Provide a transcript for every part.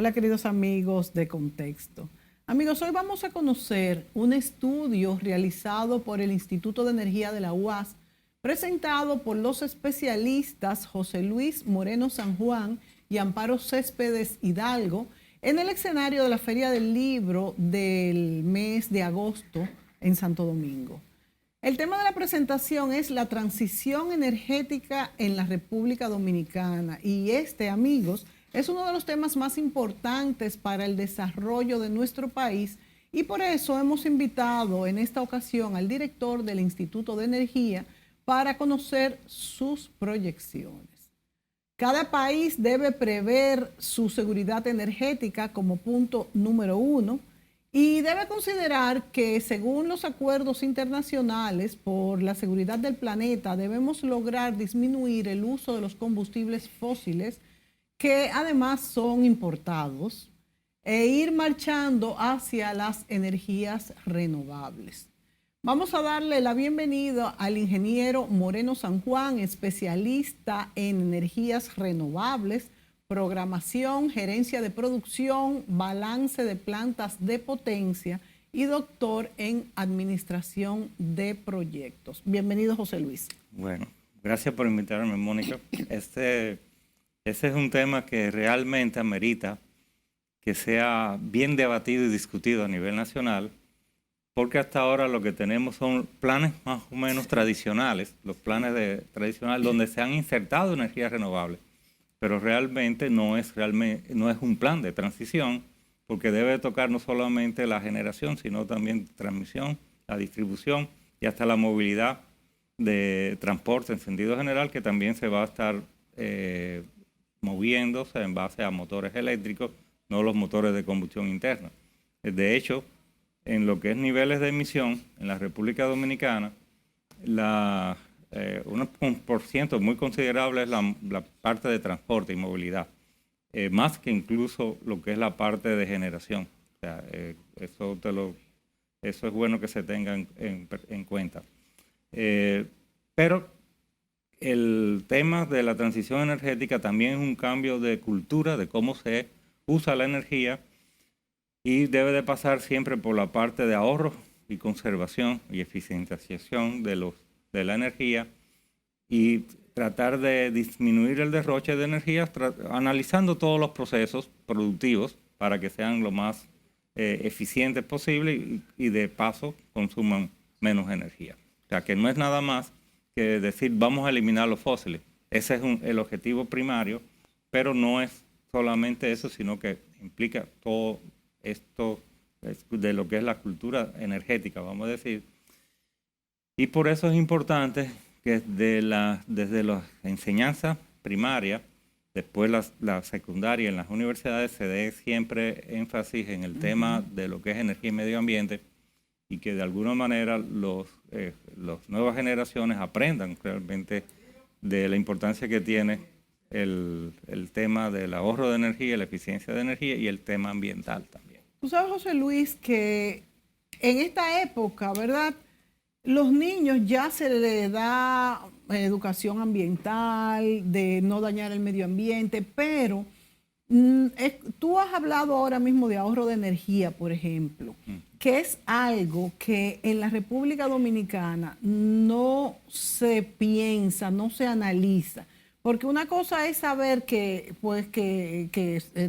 Hola queridos amigos de Contexto. Amigos, hoy vamos a conocer un estudio realizado por el Instituto de Energía de la UAS, presentado por los especialistas José Luis Moreno San Juan y Amparo Céspedes Hidalgo, en el escenario de la Feria del Libro del mes de agosto en Santo Domingo. El tema de la presentación es la transición energética en la República Dominicana y amigos, es uno de los temas más importantes para el desarrollo de nuestro país y por eso hemos invitado en esta ocasión al director del Instituto de Energía para conocer sus proyecciones. Cada país debe prever su seguridad energética como punto número 1 y debe considerar que según los acuerdos internacionales por la seguridad del planeta debemos lograr disminuir el uso de los combustibles fósiles que además son importados, e ir marchando hacia las energías renovables. Vamos a darle la bienvenida al ingeniero Moreno San Juan, especialista en energías renovables, programación, gerencia de producción, balance de plantas de potencia y doctor en administración de proyectos. Bienvenido, José Luis. Bueno, gracias por invitarme, Mónica. Ese es un tema que realmente amerita que sea bien debatido y discutido a nivel nacional, porque hasta ahora lo que tenemos son planes más o menos tradicionales, los planes tradicionales donde se han insertado energías renovables, pero realmente no es un plan de transición, porque debe tocar no solamente la generación, sino también transmisión, la distribución y hasta la movilidad de transporte en sentido general, que también se va a estar moviéndose en base a motores eléctricos, no los motores de combustión interna. De hecho, en lo que es niveles de emisión, en la República Dominicana, un por ciento muy considerable es la parte de transporte y movilidad, más que incluso lo que es la parte de generación. O sea, eso es bueno que se tenga en cuenta. Pero el tema de la transición energética también es un cambio de cultura, de cómo se usa la energía, y debe de pasar siempre por la parte de ahorro y conservación y eficientización de la energía y tratar de disminuir el derroche de energía analizando todos los procesos productivos para que sean lo más eficientes posible y de paso consuman menos energía. O sea, que no es nada más que decir vamos a eliminar los fósiles. Ese es el objetivo primario, pero no es solamente eso, sino que implica todo esto de lo que es la cultura energética, vamos a decir. Y por eso es importante que desde la enseñanza primaria, después la secundaria en las universidades, se dé siempre énfasis en el tema de lo que es energía y medio ambiente, y que de alguna manera las nuevas generaciones aprendan realmente de la importancia que tiene el tema del ahorro de energía, la eficiencia de energía y el tema ambiental también. Tú sabes, José Luis, que en esta época, ¿verdad? Los niños ya se les da educación ambiental, de no dañar el medio ambiente, pero tú has hablado ahora mismo de ahorro de energía, por ejemplo, que es algo que en la República Dominicana no se piensa, no se analiza. Porque una cosa es saber que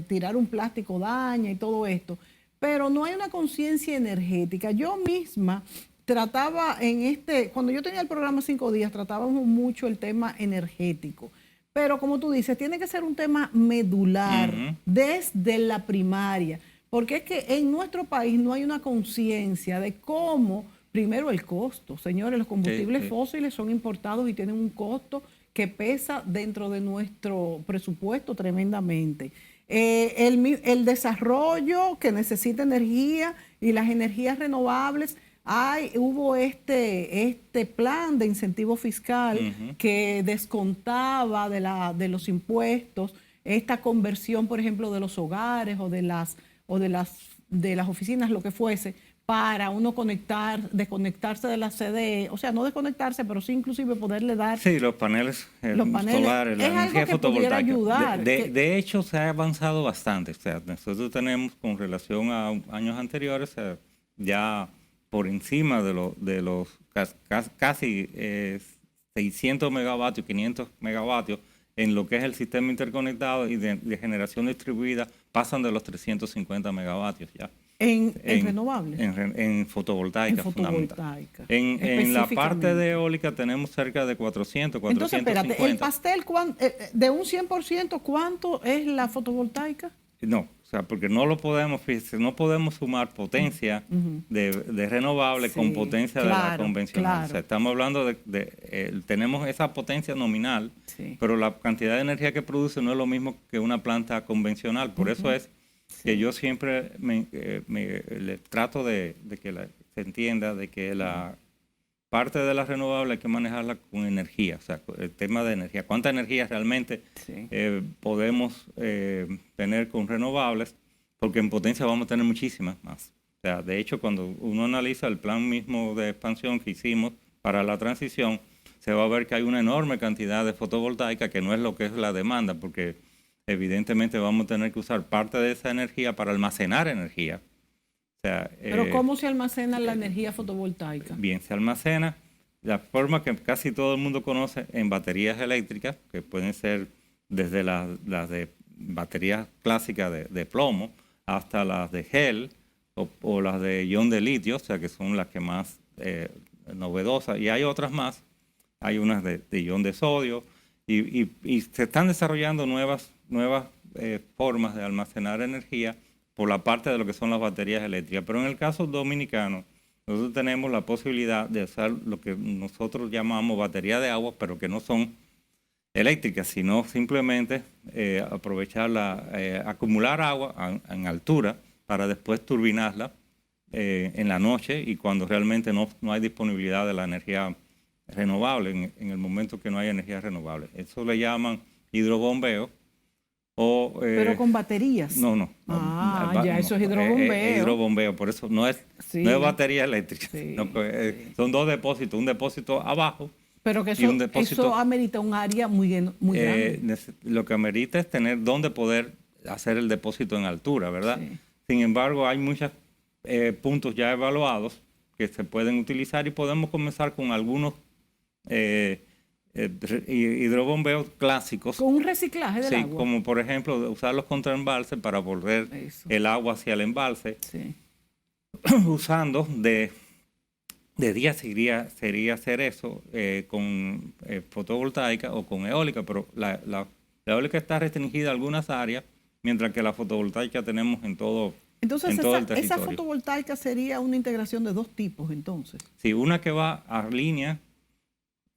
tirar un plástico daña y todo esto, pero no hay una conciencia energética. Yo misma trataba cuando yo tenía el programa 5 días, tratábamos mucho el tema energético. Pero como tú dices, tiene que ser un tema medular desde la primaria, porque es que en nuestro país no hay una conciencia de cómo, primero el costo. Señores, los combustibles fósiles son importados y tienen un costo que pesa dentro de nuestro presupuesto tremendamente. El desarrollo que necesita energía y las energías renovables, hubo este plan de incentivo fiscal que descontaba de los impuestos esta conversión, por ejemplo, de los hogares o de las oficinas, lo que fuese, para uno desconectarse de la CDE, o sea, no desconectarse, pero sí inclusive poderle dar... Sí, los paneles, solares, la es energía algo que pudiera fotovoltaica. ayudar. De hecho, se ha avanzado bastante. O sea, nosotros tenemos, con relación a años anteriores, ya por encima de los casi 600 megavatios, 500 megavatios, en lo que es el sistema interconectado y de generación distribuida, pasan de los 350 megavatios ya. En renovables. En fotovoltaica, fotovoltaica. En la parte de eólica tenemos cerca de 400, 450. Entonces, espérate, el pastel, de un 100%, ¿cuánto es la fotovoltaica? No, o sea, porque no lo podemos, no podemos sumar potencia de renovable con potencia de la convencional. Claro. O sea, estamos hablando tenemos esa potencia nominal, pero la cantidad de energía que produce no es lo mismo que una planta convencional. Por eso es que yo siempre le trato de que se entienda de que la parte de la renovable hay que manejarla con energía, o sea, el tema de energía. ¿Cuánta energía realmente podemos tener con renovables? Porque en potencia vamos a tener muchísimas más. O sea, de hecho, cuando uno analiza el plan mismo de expansión que hicimos para la transición, se va a ver que hay una enorme cantidad de fotovoltaica que no es lo que es la demanda, porque evidentemente vamos a tener que usar parte de esa energía para almacenar energía. O sea, pero ¿cómo se almacena la energía fotovoltaica? Bien, se almacena la forma que casi todo el mundo conoce en baterías eléctricas, que pueden ser desde las de baterías clásicas de plomo hasta las de gel o las de ion de litio, o sea, que son las que más novedosas. Y hay otras más, hay unas de ion de sodio y se están desarrollando nuevas formas de almacenar energía por la parte de lo que son las baterías eléctricas. Pero en el caso dominicano, nosotros tenemos la posibilidad de usar lo que nosotros llamamos baterías de agua, pero que no son eléctricas, sino simplemente acumular agua en altura para después turbinarla en la noche y cuando realmente no hay disponibilidad de la energía renovable, en el momento que no hay energía renovable. Eso le llaman hidrobombeo. Pero con baterías. No. Ya eso es hidrobombeo. Hidrobombeo, por eso no es batería eléctrica. Son dos depósitos, un depósito abajo. Pero que eso amerita un área muy grande. Lo que amerita es tener dónde poder hacer el depósito en altura, ¿verdad? Sí. Sin embargo, hay muchos puntos ya evaluados que se pueden utilizar y podemos comenzar con algunos hidrobombeos clásicos. Con un reciclaje del agua. Sí, como por ejemplo usar los contraembalses para volver el agua hacia el embalse. Sí. Usando de día sería hacer eso con fotovoltaica o con eólica, pero la eólica está restringida a algunas áreas, mientras que la fotovoltaica tenemos en todo. Entonces, el territorio. Esa fotovoltaica sería una integración de dos tipos, entonces. Sí, una que va a línea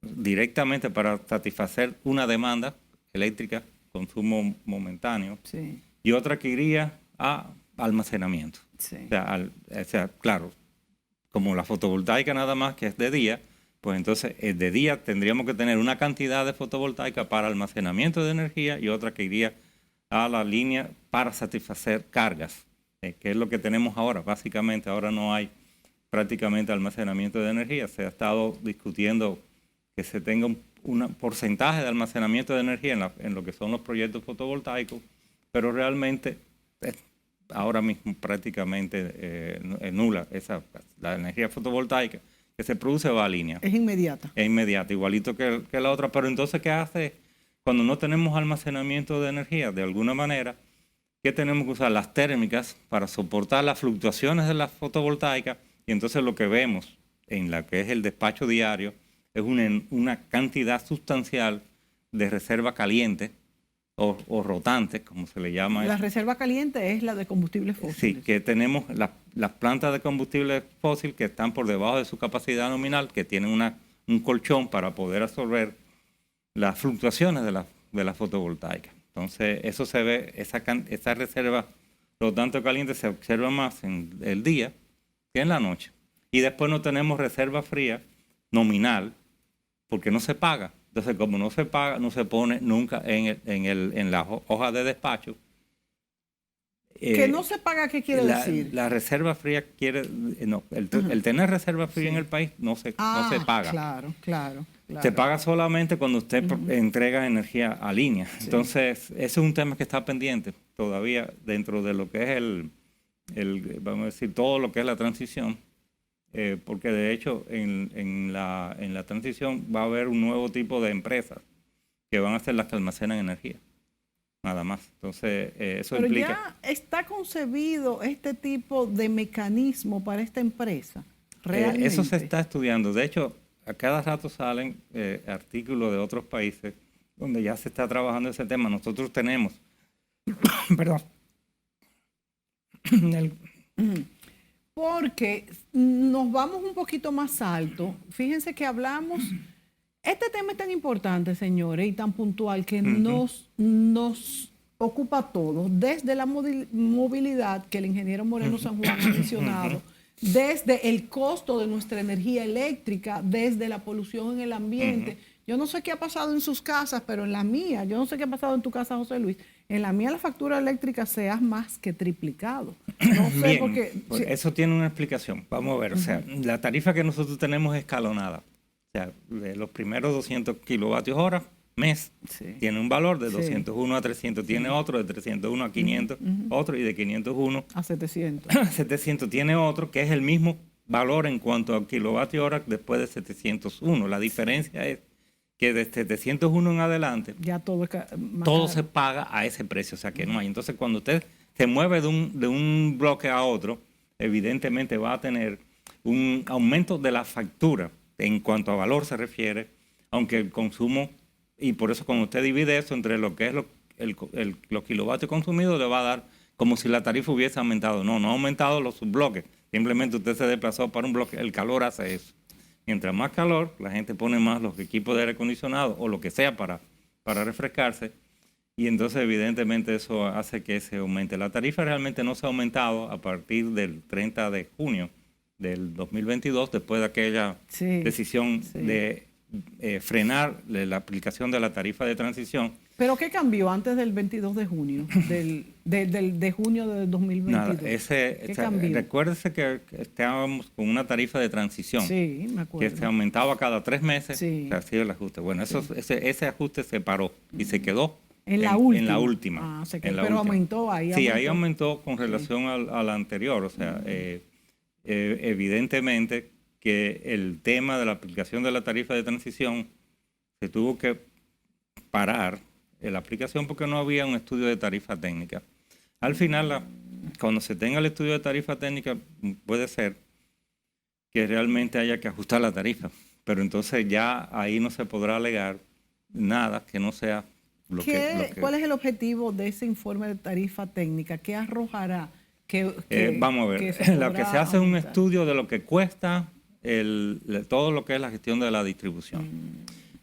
directamente para satisfacer una demanda eléctrica, consumo momentáneo, y otra que iría a almacenamiento. Sí. O sea, claro, como la fotovoltaica nada más que es de día, pues entonces de día tendríamos que tener una cantidad de fotovoltaica para almacenamiento de energía y otra que iría a la línea para satisfacer cargas, que es lo que tenemos ahora. Básicamente ahora no hay prácticamente almacenamiento de energía. Se ha estado discutiendo que se tenga un porcentaje de almacenamiento de energía en lo que son los proyectos fotovoltaicos, pero realmente ahora mismo prácticamente nula la energía fotovoltaica que se produce va a línea. Es inmediata. Es inmediata, igualito que la otra. Pero entonces, ¿qué hace cuando no tenemos almacenamiento de energía? De alguna manera, ¿qué tenemos que usar? Las térmicas para soportar las fluctuaciones de la fotovoltaica, y entonces lo que vemos en la que es el despacho diario es una cantidad sustancial de reserva caliente o rotante, como se le llama. La reserva caliente es la de combustibles fósiles. Sí, que tenemos las plantas de combustible fósil que están por debajo de su capacidad nominal, que tienen un colchón para poder absorber las fluctuaciones de la fotovoltaica. Entonces, eso se ve, esa reserva rotante o caliente se observa más en el día que en la noche. Y después no tenemos reserva fría nominal, porque no se paga. Entonces, como no se paga, no se pone nunca en la hoja de despacho Que no se paga, ¿qué quiere decir? La reserva fría quiere, no, el tener reserva fría en el país no se paga. Claro. Se paga solamente cuando usted entrega energía a línea. Sí. Entonces, ese es un tema que está pendiente todavía dentro de lo que es vamos a decir, todo lo que es la transición, porque de hecho en la transición va a haber un nuevo tipo de empresas que van a ser las que almacenan energía. Nada más. Entonces, eso Pero implica... ya está concebido este tipo de mecanismo para esta empresa, realmente. Eso se está estudiando. De hecho, a cada rato salen artículos de otros países donde ya se está trabajando ese tema. Nosotros tenemos... Perdón. Porque nos vamos un poquito más alto. Fíjense que hablamos... Este tema es tan importante, señores, y tan puntual que nos ocupa a todos, desde la movilidad que el ingeniero Moreno San Juan ha mencionado, desde el costo de nuestra energía eléctrica, desde la polución en el ambiente. Yo no sé qué ha pasado en sus casas, pero en la mía, yo no sé qué ha pasado en tu casa, José Luis, en la mía la factura eléctrica se ha más que triplicado. No sé, bien, porque... Pues eso tiene una explicación. Vamos a ver, o sea, la tarifa que nosotros tenemos es escalonada. O sea, de los primeros 200 kilovatios hora mes, tiene un valor de 201 a 300, tiene otro de 301 a 500, otro y de 501 a 700. 700 tiene otro que es el mismo valor en cuanto a kilovatio hora después de 701. La diferencia es que de 701 en adelante ya todo se paga a ese precio, o sea que no hay. Entonces cuando usted se mueve de un bloque a otro, evidentemente va a tener un aumento de la factura en cuanto a valor se refiere, aunque el consumo, y por eso cuando usted divide eso entre lo que es los kilovatios consumidos, le va a dar como si la tarifa hubiese aumentado. No ha aumentado los subbloques, simplemente usted se desplazó para un bloque, el calor hace eso. Mientras más calor, la gente pone más los equipos de aire acondicionado o lo que sea para refrescarse, y entonces evidentemente eso hace que se aumente. La tarifa realmente no se ha aumentado a partir del 30 de junio del 2022, después de aquella decisión de frenar la aplicación de la tarifa de transición. ¿Pero qué cambió antes del 22 de junio, de junio de 2022? Nada, ¿Qué cambió? Recuérdese que estábamos con una tarifa de transición. Sí, me acuerdo. Que se aumentaba cada 3 meses, se hacía el ajuste. Bueno, ese ajuste se paró y se quedó en la última. Pero aumentó ahí. Sí, ahí aumentó con relación a la anterior, o sea... evidentemente que el tema de la aplicación de la tarifa de transición se tuvo que parar en la aplicación porque no había un estudio de tarifa técnica. Al final, cuando se tenga el estudio de tarifa técnica, puede ser que realmente haya que ajustar la tarifa, pero entonces ya ahí no se podrá alegar nada que no sea lo que... ¿Cuál es el objetivo de ese informe de tarifa técnica? ¿Qué arrojará? Vamos a ver, lo que se hace es un estudio de lo que cuesta todo lo que es la gestión de la distribución.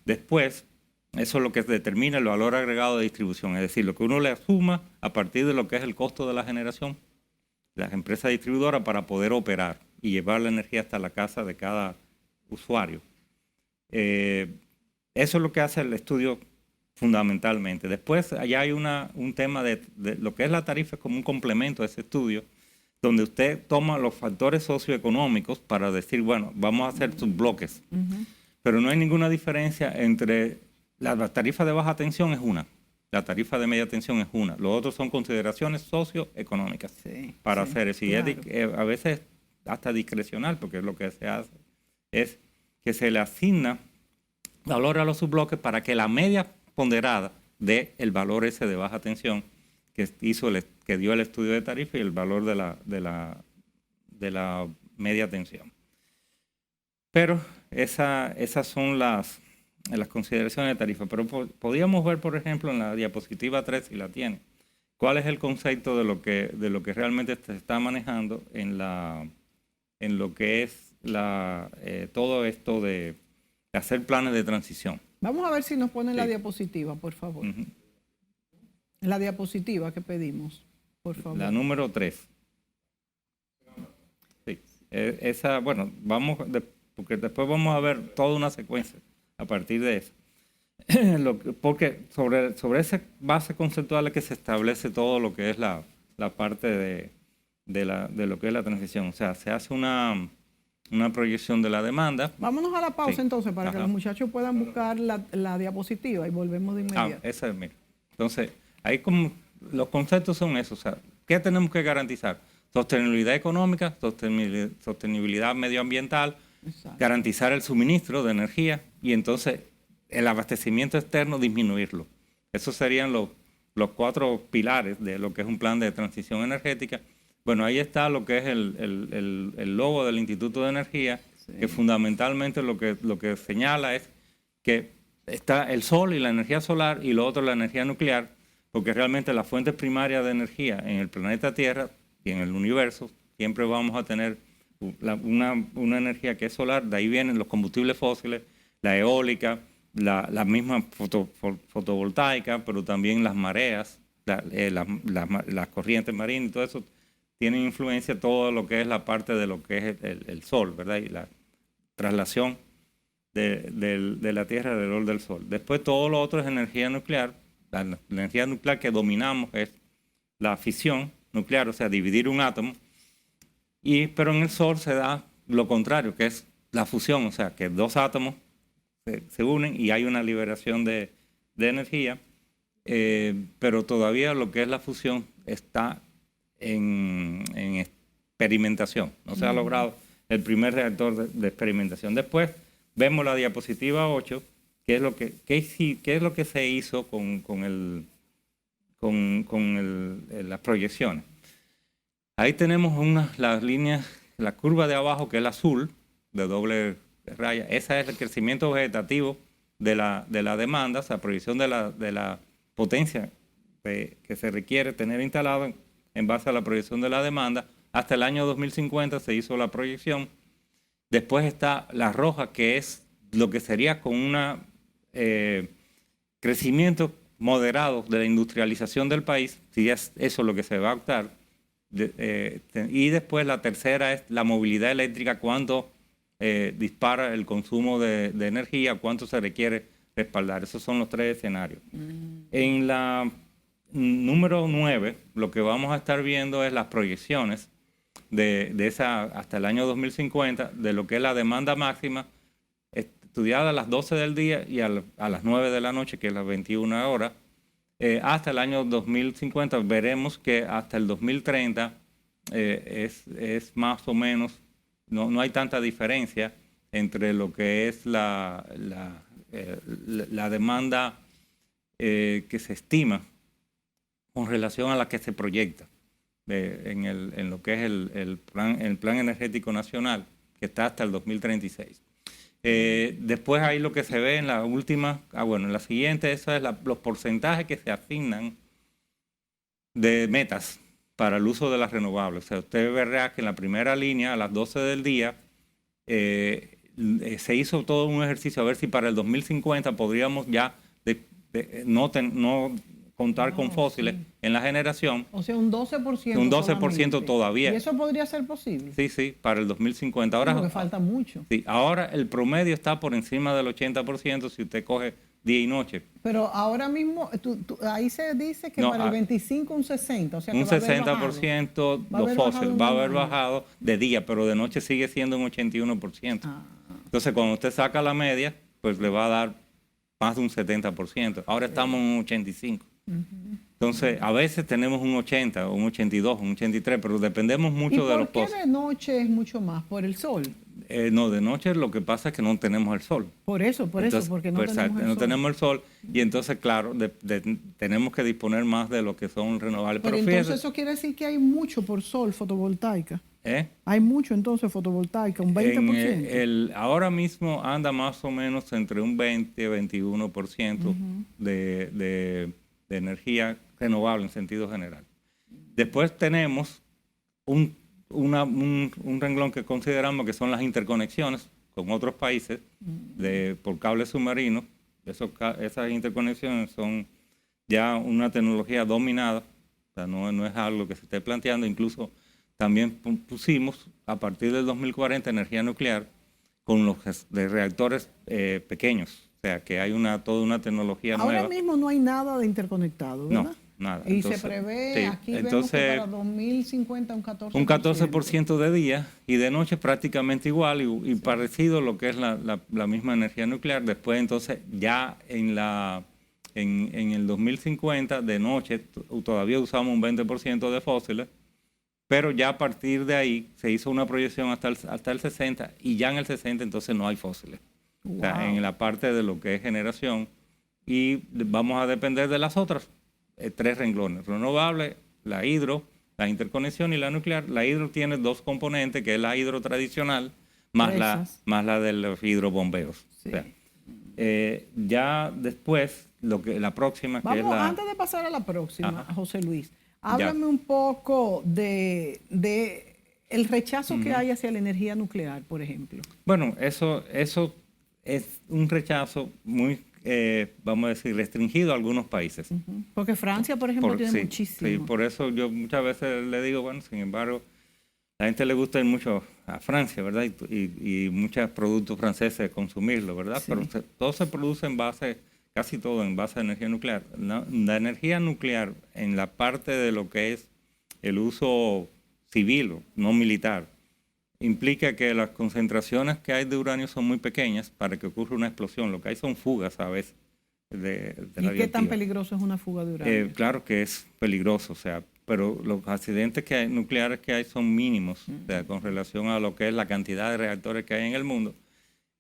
Después, eso es lo que determina el valor agregado de distribución, es decir, lo que uno le asuma a partir de lo que es el costo de la generación, las empresas distribuidoras para poder operar y llevar la energía hasta la casa de cada usuario. Eso es lo que hace el estudio fundamentalmente. Después, allá hay un tema de lo que es la tarifa como un complemento a ese estudio, donde usted toma los factores socioeconómicos para decir, bueno, vamos a hacer subbloques. Pero no hay ninguna diferencia entre la tarifa de baja tensión es una, la tarifa de media tensión es una. Los otros son consideraciones socioeconómicas para hacer eso. Y a veces hasta discrecional, porque lo que se hace es que se le asigna valor a los subbloques para que la media ponderada de el valor ese de baja tensión que dio el estudio de tarifa y el valor de la media tensión. Pero esas son las consideraciones de tarifa. Pero podríamos ver, por ejemplo, en la diapositiva 3, si la tiene, cuál es el concepto de lo que realmente se está manejando en lo que es todo esto de hacer planes de transición. Vamos a ver si nos ponen la diapositiva, por favor. La diapositiva que pedimos, por favor. La número 3. Sí. Esa, bueno, porque después vamos a ver toda una secuencia a partir de eso. Porque sobre esa base conceptual es que se establece todo lo que es la parte de lo que es la transición. O sea, se hace una proyección de la demanda. Vámonos a la pausa Sí. entonces para que Ajá. los muchachos puedan buscar la diapositiva y volvemos de inmediato. Esa es, mira. Entonces, ahí como los conceptos son esos. O sea, ¿qué tenemos que garantizar? Sostenibilidad económica, sostenibilidad medioambiental, Exacto. garantizar el suministro de energía y entonces el abastecimiento externo disminuirlo. Esos serían los 4 pilares de lo que es un plan de transición energética. Bueno, ahí está lo que es el logo del Instituto de Energía, sí, que fundamentalmente lo que señala es que está el sol y la energía solar y lo otro la energía nuclear, porque realmente las fuentes primarias de energía en el planeta Tierra y en el universo siempre vamos a tener una energía que es solar, de ahí vienen los combustibles fósiles, la eólica, la misma fotovoltaica, pero también las mareas, las corrientes marinas y todo eso tienen influencia todo lo que es la parte de lo que es el sol, ¿verdad? Y la traslación de la Tierra alrededor del Sol. Después todo lo otro es energía nuclear. La energía nuclear que dominamos es la fisión nuclear, o sea, dividir un átomo. Pero en el Sol se da lo contrario, que es la fusión, o sea, que 2 átomos se unen y hay una liberación de energía. Pero todavía lo que es la fusión está en experimentación. No se ha logrado el primer reactor de experimentación. Después vemos la diapositiva 8, que es lo que se hizo con las proyecciones. Ahí tenemos las líneas, la curva de abajo, que es el azul, de doble raya. Ese es el crecimiento vegetativo de la demanda, o sea, proyección de la potencia que se requiere tener instalado en base a la proyección de la demanda. Hasta el año 2050 se hizo la proyección. Después está la roja, que es lo que sería con un crecimiento moderado de la industrialización del país, si es eso lo que se va a optar. Y después la tercera es la movilidad eléctrica, cuánto dispara el consumo de energía, cuánto se requiere respaldar. Esos son los 3 escenarios. En la número 9, lo que vamos a estar viendo es las proyecciones de esa hasta el año 2050, de lo que es la demanda máxima, estudiada a las 12 del día y a las 9 de la noche, que es las 21 horas. Hasta el año 2050 veremos que hasta el 2030 es más o menos, no hay tanta diferencia entre lo que es la demanda que se estima con relación a la que se proyecta en lo que es el plan energético nacional, que está hasta el 2036. Después ahí lo que se ve en la última, en la siguiente, eso es los porcentajes que se asignan de metas para el uso de las renovables. O sea, usted verá que en la primera línea, a las 12 del día, se hizo todo un ejercicio a ver si para el 2050 podríamos ya no contar con fósiles en la generación. O sea, un 12%. Un 12% solamente. Todavía. ¿Y eso podría ser posible? Sí, para el 2050. Ahora, porque falta mucho. Sí, ahora el promedio está por encima del 80% si usted coge día y noche. Pero ahora mismo, ahí se dice que para el 25 un 60%. O sea, que un 60% los fósiles va a haber bajado de día, pero de noche sigue siendo un 81%. Entonces, cuando usted saca la media, pues le va a dar más de un 70%. Ahora estamos en un 85%. Entonces, a veces tenemos un 80, un 82, un 83, pero dependemos mucho de los pozos. ¿Y por qué de noche es mucho más? ¿Por el sol? No, de noche lo que pasa es que no tenemos el sol. Por eso, porque no tenemos el sol. Y entonces, claro, tenemos que disponer más de lo que son renovables. Pero entonces eso quiere decir que hay mucho por sol fotovoltaica. Hay mucho entonces fotovoltaica, un 20%. Ahora mismo anda más o menos entre un 20-21% de energía renovable en sentido general. Después tenemos un renglón que consideramos que son las interconexiones con otros países por cables submarinos. Esas interconexiones son ya una tecnología dominada, o sea, no es algo que se esté planteando. Incluso también pusimos a partir del 2040 energía nuclear con los de reactores pequeños. O sea, que hay toda una tecnología nueva. Ahora mismo no hay nada de interconectado, ¿verdad? nada. Y Entonces, se prevé, sí, aquí vemos entonces, que para 2050 un 14%. Un 14% de día y de noche prácticamente igual y parecido a lo que es la misma energía nuclear. Después entonces ya en el 2050 de noche todavía usamos un 20% de fósiles, pero ya a partir de ahí se hizo una proyección hasta el 60 y ya en el 60 entonces no hay fósiles. Wow. O sea, en la parte de lo que es generación y vamos a depender de las otras tres renglones, renovable, la hidro, la interconexión y la nuclear. La hidro tiene dos componentes, que es la hidro tradicional más la de los hidrobombeos. Sí. O sea, ya después, la próxima, Vamos, que es la... antes de pasar a la próxima, Ajá. José Luis, háblame un poco de el rechazo que hay hacia la energía nuclear, por ejemplo. Bueno, eso es un rechazo muy, vamos a decir, restringido a algunos países. Porque Francia, por ejemplo, tiene muchísimo. Sí, por eso yo muchas veces le digo, bueno, sin embargo, a la gente le gusta ir mucho a Francia, ¿verdad? Y muchos productos franceses consumirlo, ¿verdad? Sí. Pero todo se produce casi todo en base a energía nuclear. La energía nuclear en la parte de lo que es el uso civil, no militar, implica que las concentraciones que hay de uranio son muy pequeñas para que ocurra una explosión. Lo que hay son fugas a veces de ¿Y qué tan peligroso es una fuga de uranio? Claro que es peligroso, o sea, pero los accidentes nucleares que hay son mínimos, o sea, con relación a lo que es la cantidad de reactores que hay en el mundo.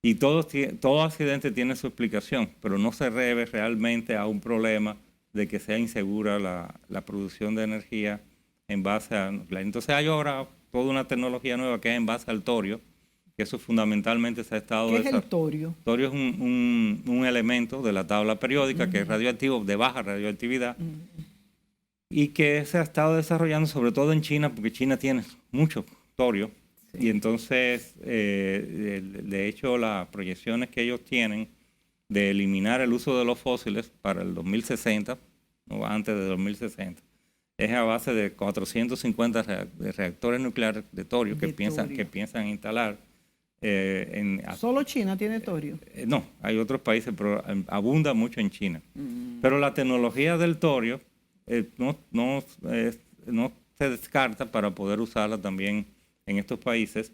Y todo accidente tiene su explicación, pero no se debe realmente a un problema de que sea insegura la producción de energía en base a nuclear. Entonces hay ahora toda una tecnología nueva que es en base al torio, que eso fundamentalmente se ha estado... ¿Qué es el torio? Torio es un elemento de la tabla periódica que es radioactivo, de baja radioactividad, y que se ha estado desarrollando sobre todo en China, porque China tiene mucho torio, y entonces, de hecho, las proyecciones que ellos tienen de eliminar el uso de los fósiles para el 2060, o antes de 2060, es a base de 450 reactores nucleares de torio que piensan instalar. ¿Solo China tiene torio? No, hay otros países, pero abunda mucho en China. Pero la tecnología del torio no se descarta para poder usarla también en estos países,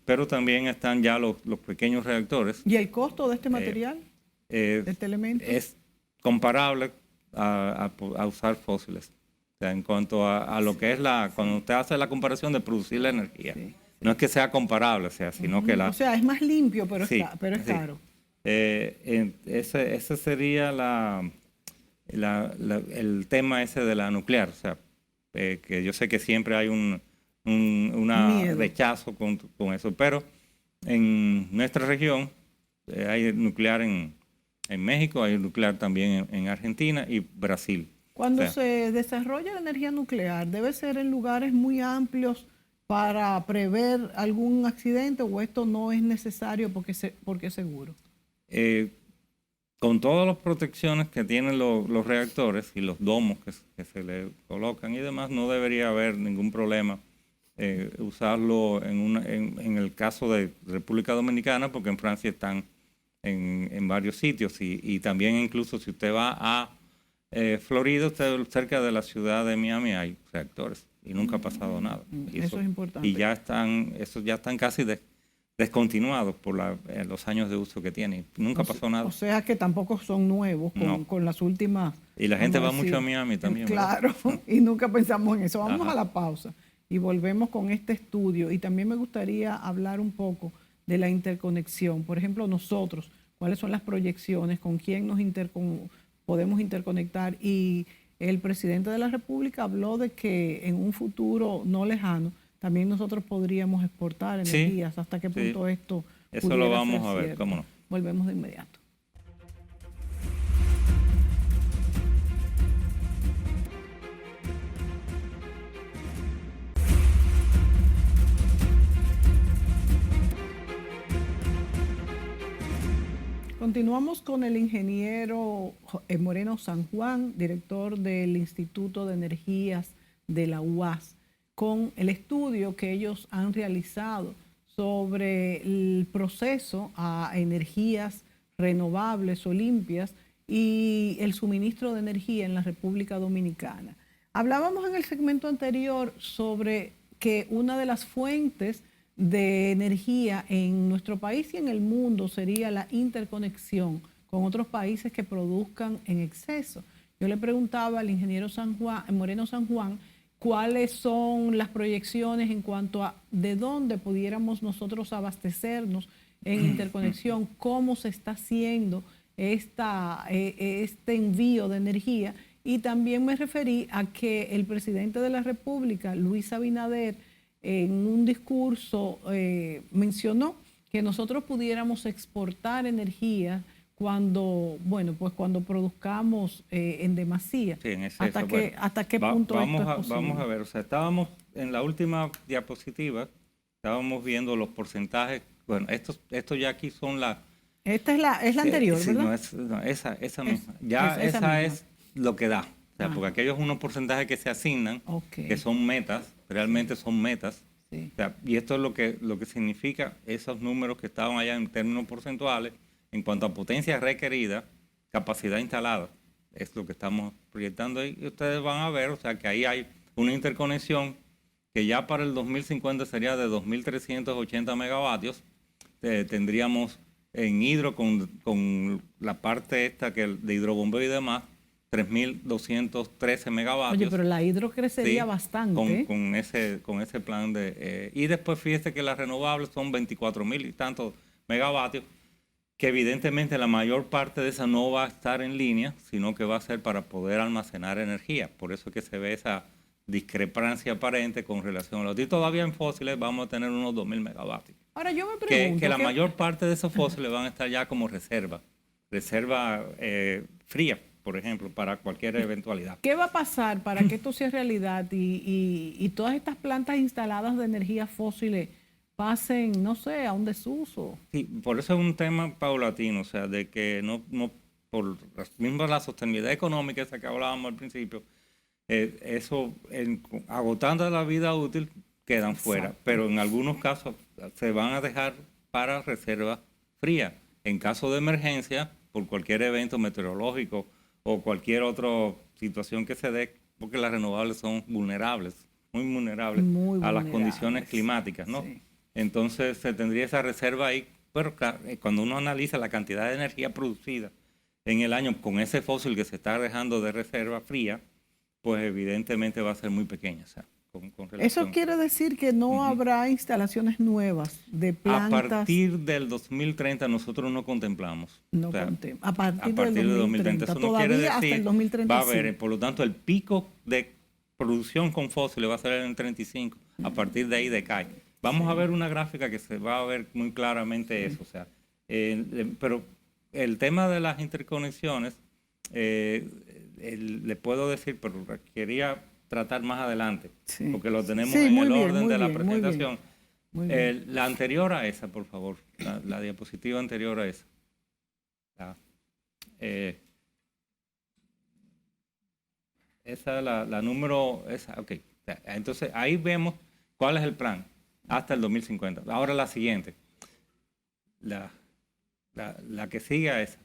pero también están ya los pequeños reactores. ¿Y el costo de este material, de este elemento? Es comparable a usar fósiles. O sea, en cuanto a lo que es cuando usted hace la comparación de producir la energía. Sí. No es que sea comparable, o sea, sino que O sea, es más limpio, pero sí, es caro. Ese sería el tema ese de la nuclear. O sea, que yo sé que siempre hay un rechazo con eso, pero en nuestra región hay nuclear en México, hay nuclear también en Argentina y Brasil. Cuando se desarrolla la energía nuclear, ¿debe ser en lugares muy amplios para prever algún accidente o esto no es necesario porque es seguro? Con todas las protecciones que tienen los reactores y los domos que se le colocan y demás, no debería haber ningún problema usarlo en el caso de República Dominicana, porque en Francia están en varios sitios y también incluso si usted va a Florida, cerca de la ciudad de Miami hay reactores y nunca ha pasado nada. Eso es importante. Y esos ya están casi descontinuados por los años de uso que tienen. Nunca pasó nada. O sea que tampoco son nuevos con las últimas... Y la gente va mucho a Miami también. Claro, y nunca pensamos en eso. Vamos a la pausa y volvemos con este estudio. Y también me gustaría hablar un poco de la interconexión. Por ejemplo, nosotros, ¿cuáles son las proyecciones? ¿Con quién nos podemos interconectar? Y el presidente de la República habló de que en un futuro no lejano también nosotros podríamos exportar energías. ¿Hasta qué punto esto eso lo vamos a ver, cierto? cómo no. Volvemos de inmediato. Continuamos con el ingeniero Moreno San Juan, director del Instituto de Energías de la UAS, con el estudio que ellos han realizado sobre el proceso a energías renovables o limpias y el suministro de energía en la República Dominicana. Hablábamos en el segmento anterior sobre que una de las fuentes de energía en nuestro país y en el mundo sería la interconexión con otros países que produzcan en exceso. Yo le preguntaba al ingeniero Moreno San Juan cuáles son las proyecciones en cuanto a de dónde pudiéramos nosotros abastecernos en interconexión, cómo se está haciendo este envío de energía. Y también me referí a que el presidente de la República, Luis Abinader, en un discurso mencionó que nosotros pudiéramos exportar energía cuando produzcamos en demasía. Sí, en exceso. ¿Hasta qué punto esto es posible? Vamos a ver, o sea, estábamos en la última diapositiva, estábamos viendo los porcentajes. Bueno, esto ya aquí son las... Esta es la anterior, sí, ¿verdad? No, esa misma. Esa misma. Es lo que da. O sea, porque aquellos unos porcentajes que se asignan, que son metas, realmente son metas. Sí. O sea, y esto es lo que significa esos números que estaban allá en términos porcentuales en cuanto a potencia requerida, capacidad instalada. Es lo que estamos proyectando ahí. Y ustedes van a ver, o sea, que ahí hay una interconexión que ya para el 2050 sería de 2.380 megavatios. Tendríamos en hidro con la parte esta de hidrobombeo y demás, 3.213 megavatios. Oye, pero la hidro crecería sí, bastante. Con ese plan de... y después fíjese que las renovables son 24.000 y tantos megavatios, que evidentemente la mayor parte de esa no va a estar en línea, sino que va a ser para poder almacenar energía. Por eso es que se ve esa discrepancia aparente con relación a los... Y todavía en fósiles vamos a tener unos 2.000 megavatios. Ahora yo me pregunto... Que la mayor parte de esos fósiles van a estar ya como reserva fría, por ejemplo, para cualquier eventualidad. ¿Qué va a pasar para que esto sea realidad y todas estas plantas instaladas de energías fósiles pasen, no sé, a un desuso? Sí, por eso es un tema paulatino, o sea, de que no por la sostenibilidad económica esa que hablábamos al principio, eso, agotando la vida útil, quedan fuera. Exacto. Pero en algunos casos se van a dejar para reserva fría. En caso de emergencia, por cualquier evento meteorológico o cualquier otra situación que se dé, porque las renovables son vulnerables, muy vulnerables a las condiciones climáticas, ¿no? Sí. Entonces se tendría esa reserva ahí, pero cuando uno analiza la cantidad de energía producida en el año con ese fósil que se está dejando de reserva fría, pues evidentemente va a ser muy pequeña. O sea, con Eso quiere decir que no habrá instalaciones nuevas de plantas. A partir del 2030 nosotros no contemplamos. No, o sea, a partir del 2030. Eso no Todavía quiere decir, hasta el 2035. va a haber, por lo tanto, el pico de producción con fósiles va a ser en el 35. A partir de ahí decae. Vamos a ver una gráfica que se va a ver muy claramente eso. O sea, pero el tema de las interconexiones, le puedo decir, pero quería tratar más adelante, porque lo tenemos en el orden de la presentación. Muy bien. La anterior a esa, por favor, la diapositiva anterior a esa. Esa, la número, esa, ok. Entonces, ahí vemos cuál es el plan hasta el 2050. Ahora la siguiente, la que sigue a esa.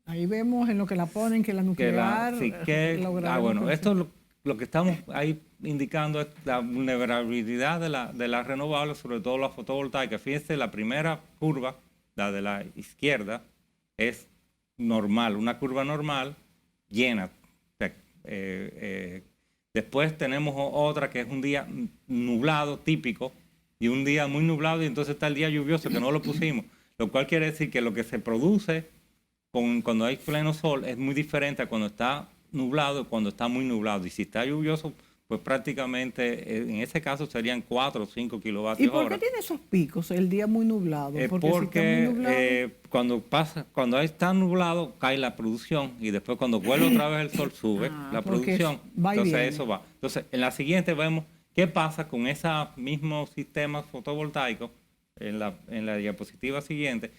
Ahí vemos en lo que la ponen que la nuclear... bueno, esto es lo que estamos ahí indicando, es la vulnerabilidad de las renovables, sobre todo las fotovoltaicas. Fíjense, la primera curva, la de la izquierda, es normal, una curva normal, llena. Después tenemos otra que es un día nublado, típico, y un día muy nublado, y entonces está el día lluvioso, que no lo pusimos. Lo cual quiere decir que lo que se produce cuando hay pleno sol es muy diferente a cuando está nublado y cuando está muy nublado. Y si está lluvioso, pues prácticamente en ese caso serían 4 o 5 kilovatios hora. ¿Y por qué tiene esos picos el día muy nublado? Porque cuando está nublado cae la producción y después cuando vuelve otra vez el sol sube la producción. Entonces eso va. Entonces en la siguiente vemos qué pasa con ese mismo sistema fotovoltaico en la diapositiva siguiente,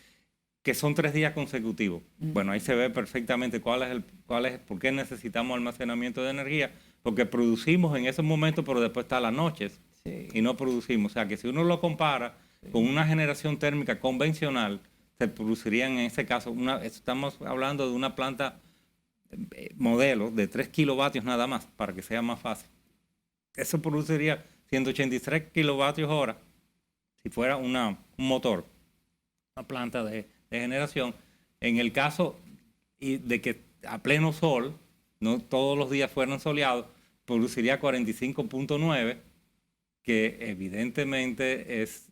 que son 3 días consecutivos. Bueno, ahí se ve perfectamente por qué necesitamos almacenamiento de energía, porque producimos en esos momentos, pero después está las noches y no producimos. O sea, que si uno lo compara con una generación térmica convencional, se producirían en ese caso, estamos hablando de una planta modelo de 3 kilovatios nada más, para que sea más fácil. Eso produciría 183 kilovatios hora si fuera un motor, una planta de generación. En el caso de que a pleno sol, no todos los días fueran soleados, produciría 45.9, que evidentemente es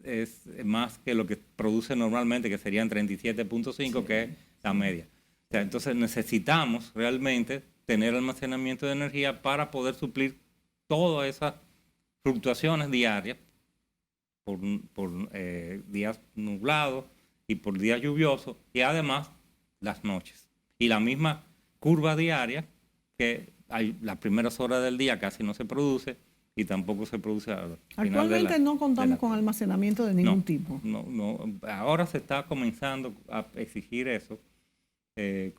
más que lo que produce normalmente, que serían 37.5, que es la media. O sea, entonces necesitamos realmente tener almacenamiento de energía para poder suplir todas esas fluctuaciones diarias por días nublados y por días lluviosos, y además las noches. Y la misma curva diaria, que hay las primeras horas del día casi no se produce y tampoco se produce al final. Actualmente no contamos con almacenamiento de ningún tipo. No. Ahora se está comenzando a exigir eso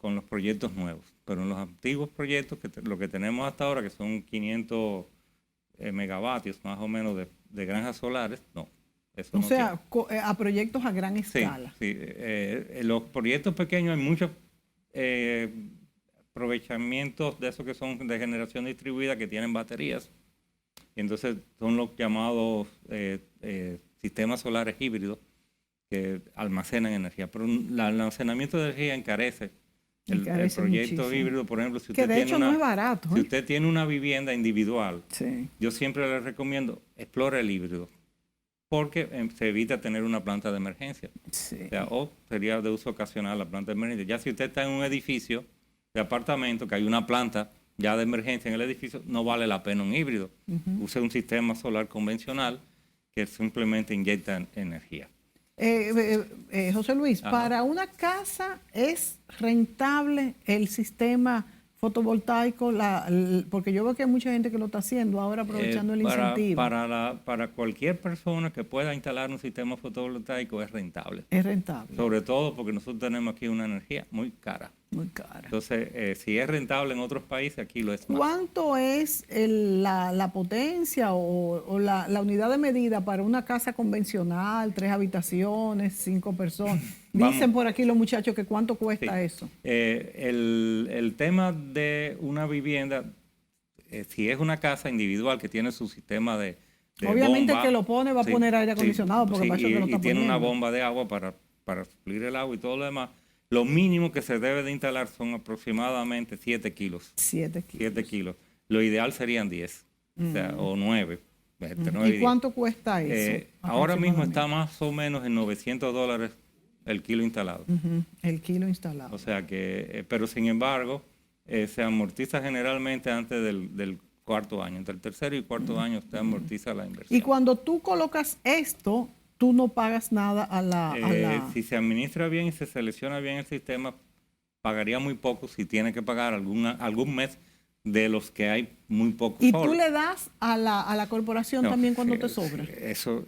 con los proyectos nuevos, pero en los antiguos proyectos, lo que tenemos hasta ahora, que son 500 megavatios más o menos de granjas solares, no. Eso o no sea, a proyectos a gran escala. Sí. En los proyectos pequeños hay muchos aprovechamientos de esos que son de generación distribuida, que tienen baterías, y entonces son los llamados sistemas solares híbridos que almacenan energía. Pero el almacenamiento de energía encarece el proyecto muchísimo. Híbrido, por ejemplo, si usted que de hecho no es barato. Si usted tiene una vivienda individual, sí. Yo siempre le recomiendo, explore el híbrido, porque se evita tener una planta de emergencia. Sí. O sería de uso ocasional la planta de emergencia. Ya si usted está en un edificio de apartamento, que hay una planta ya de emergencia en el edificio, no vale la pena un híbrido. Use un sistema solar convencional que simplemente inyecta energía. José Luis, para una casa es rentable el sistema fotovoltaico, porque yo veo que hay mucha gente que lo está haciendo ahora aprovechando el incentivo. Para cualquier persona que pueda instalar un sistema fotovoltaico es rentable. Es rentable. Sobre todo porque nosotros tenemos aquí una energía muy cara. Muy cara. Entonces, si es rentable en otros países, aquí lo es más. ¿Cuánto es la potencia o la unidad de medida para una casa convencional, 3 habitaciones, 5 personas? Dicen por aquí los muchachos que cuánto cuesta eso. El tema de una vivienda, si es una casa individual que tiene su sistema de obviamente bomba, el que lo pone va a poner aire acondicionado, porque para eso que lo está y tiene poniendo. una bomba de agua para suplir el agua y todo lo demás. Lo mínimo que se debe de instalar son aproximadamente 7 kilos. 7 kilos. 7 kilos. Lo ideal serían 10, o 9. ¿Y cuánto cuesta eso? Ahora mismo está más o menos en $900 el kilo instalado. El kilo instalado. O sea que, pero sin embargo, se amortiza generalmente antes del cuarto año. Entre el tercero y cuarto año usted amortiza la inversión. Y cuando tú colocas esto, tú no pagas nada a la... Si se administra bien y se selecciona bien el sistema, pagaría muy poco si tiene que pagar algún mes de los que hay muy poco. ¿Y tú le das a la corporación también cuando te sobra? Eso,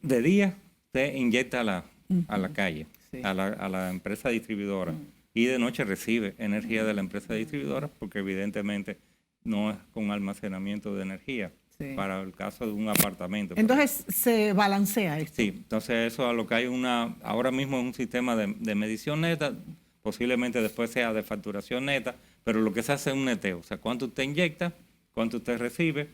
de día te inyecta a la calle, a la empresa distribuidora, y de noche recibe energía de la empresa distribuidora, porque evidentemente no es con almacenamiento de energía. Para el caso de un apartamento. Entonces se balancea esto. Sí, entonces eso a lo que hay ahora mismo es un sistema de medición neta, posiblemente después sea de facturación neta, pero lo que se hace es un neteo, o sea, cuánto usted inyecta, cuánto usted recibe.